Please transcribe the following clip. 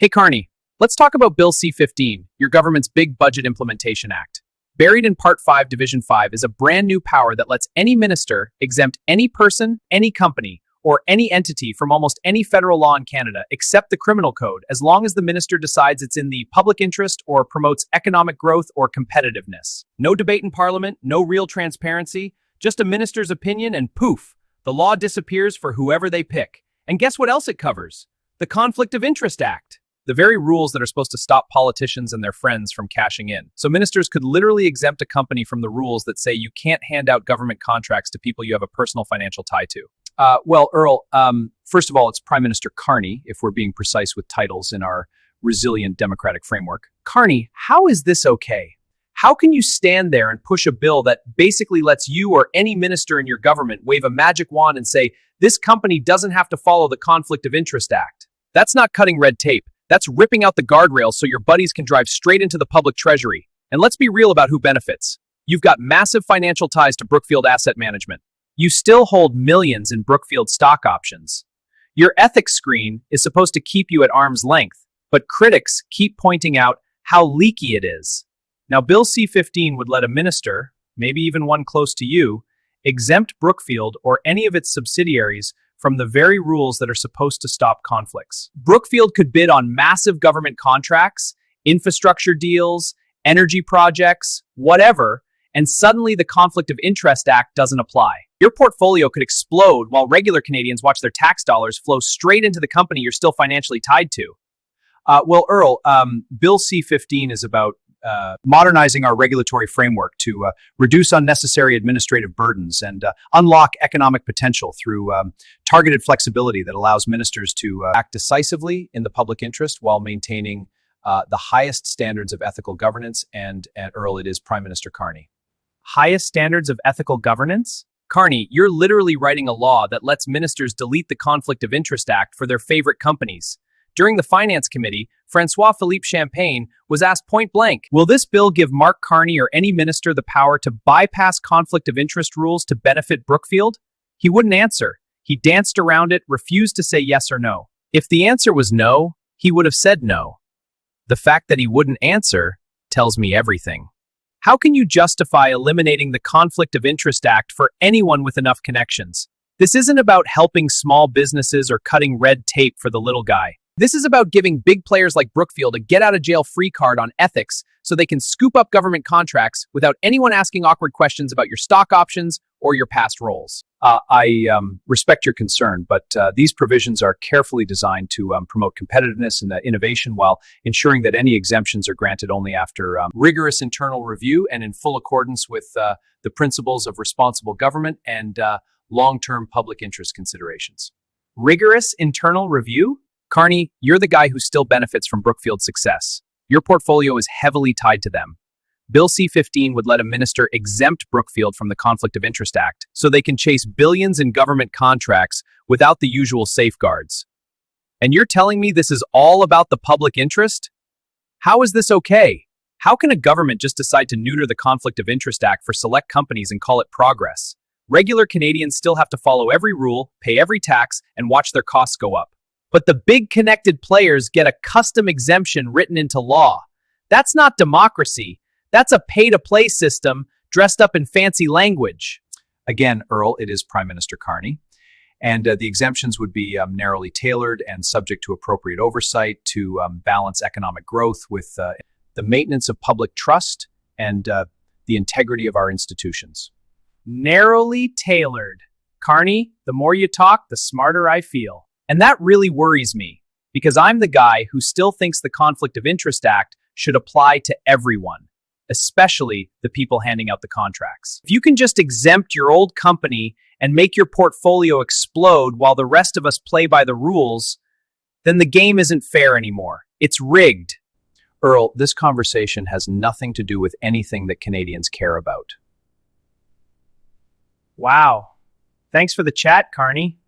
Hey, Carney, let's talk about Bill C-15, your government's big budget implementation act. Buried in Part 5, Division 5 is a brand new power that lets any minister exempt any person, any company, or any entity from almost any federal law in Canada except the criminal code, as long as the minister decides it's in the public interest or promotes economic growth or competitiveness. No debate in Parliament, no real transparency, just a minister's opinion, and poof, the law disappears for whoever they pick. And guess what else it covers? The Conflict of Interest Act. The very rules that are supposed to stop politicians and their friends from cashing in. So ministers could literally exempt a company from the rules that say you can't hand out government contracts to people you have a personal financial tie to. Earl, first of all, it's Prime Minister Carney, if we're being precise with titles in our resilient democratic framework. Carney, how is this okay? How can you stand there and push a bill that basically lets you or any minister in your government wave a magic wand and say, this company doesn't have to follow the Conflict of Interest Act? That's not cutting red tape. That's ripping out the guardrails so your buddies can drive straight into the public treasury. And let's be real about who benefits. You've got massive financial ties to Brookfield Asset Management. You still hold millions in Brookfield stock options. Your ethics screen is supposed to keep you at arm's length, but critics keep pointing out how leaky it is. Now, Bill C-15 would let a minister, maybe even one close to you, exempt Brookfield or any of its subsidiaries from the very rules that are supposed to stop conflicts. Brookfield could bid on massive government contracts, infrastructure deals, energy projects, whatever, and suddenly the Conflict of Interest Act doesn't apply. Your portfolio could explode while regular Canadians watch their tax dollars flow straight into the company you're still financially tied to. Earl, Bill C-15 is about modernizing our regulatory framework to reduce unnecessary administrative burdens and unlock economic potential through targeted flexibility that allows ministers to act decisively in the public interest while maintaining the highest standards of ethical governance. And Earl, it is Prime Minister Carney. Highest standards of ethical governance? Carney, you're literally writing a law that lets ministers delete the Conflict of Interest Act for their favorite companies. During the Finance Committee, Francois-Philippe Champagne was asked point blank, will this bill give Mark Carney or any minister the power to bypass conflict of interest rules to benefit Brookfield? He wouldn't answer. He danced around it, refused to say yes or no. If the answer was no, he would have said no. The fact that he wouldn't answer tells me everything. How can you justify eliminating the Conflict of Interest Act for anyone with enough connections? This isn't about helping small businesses or cutting red tape for the little guy. This is about giving big players like Brookfield a get-out-of-jail-free card on ethics so they can scoop up government contracts without anyone asking awkward questions about your stock options or your past roles. I respect your concern, but these provisions are carefully designed to promote competitiveness and innovation while ensuring that any exemptions are granted only after rigorous internal review and in full accordance with the principles of responsible government and long-term public interest considerations. Rigorous internal review? Carney, you're the guy who still benefits from Brookfield's success. Your portfolio is heavily tied to them. Bill C-15 would let a minister exempt Brookfield from the Conflict of Interest Act so they can chase billions in government contracts without the usual safeguards. And you're telling me this is all about the public interest? How is this okay? How can a government just decide to neuter the Conflict of Interest Act for select companies and call it progress? Regular Canadians still have to follow every rule, pay every tax, and watch their costs go up. But the big connected players get a custom exemption written into law. That's not democracy. That's a pay-to-play system dressed up in fancy language. Again, Earl, it is Prime Minister Carney. And the exemptions would be narrowly tailored and subject to appropriate oversight to balance economic growth with the maintenance of public trust and the integrity of our institutions. Narrowly tailored. Carney, the more you talk, the smarter I feel. And that really worries me, because I'm the guy who still thinks the Conflict of Interest Act should apply to everyone, especially the people handing out the contracts. If you can just exempt your old company and make your portfolio explode while the rest of us play by the rules, then the game isn't fair anymore. It's rigged. Earl, this conversation has nothing to do with anything that Canadians care about. Wow. Thanks for the chat, Carney.